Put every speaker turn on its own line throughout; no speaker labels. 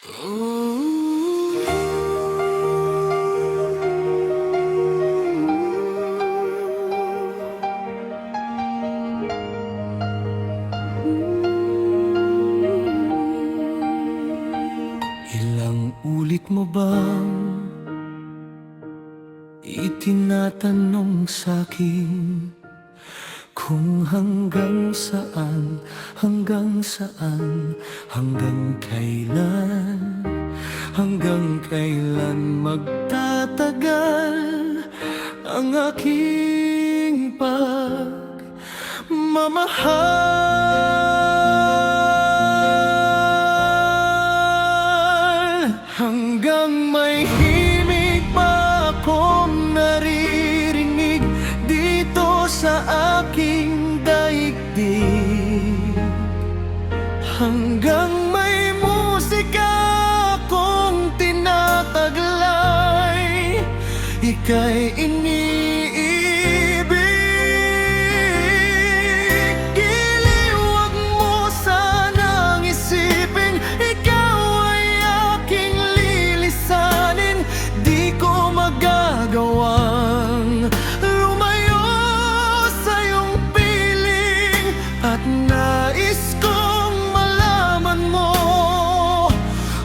Ilang ulit mo bang itinatanong sa'kin kung hanggang saan, hanggang kailan magtatagal ang aking pagmamahal? Hanggang may himig pa akong naririnig dito sa aking daigdig, hanggang may musika akong tinataglay, ika'y iniibig. Giliwag mo sanang isipin, ikaw ay aking lilisanin. Di ko magagawang lumayo sa iyong piling, at nais kong malaman mo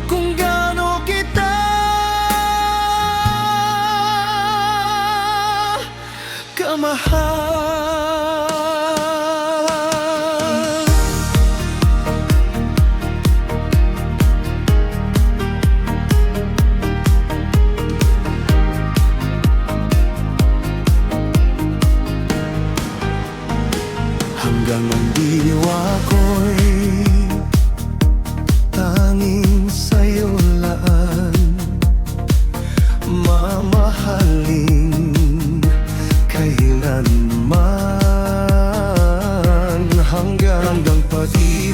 kung gaano kita kamahal. Hanggang ang diwa ko'y tanging sa'yo laan, mamahalin kailanman, hanggang pag-ibig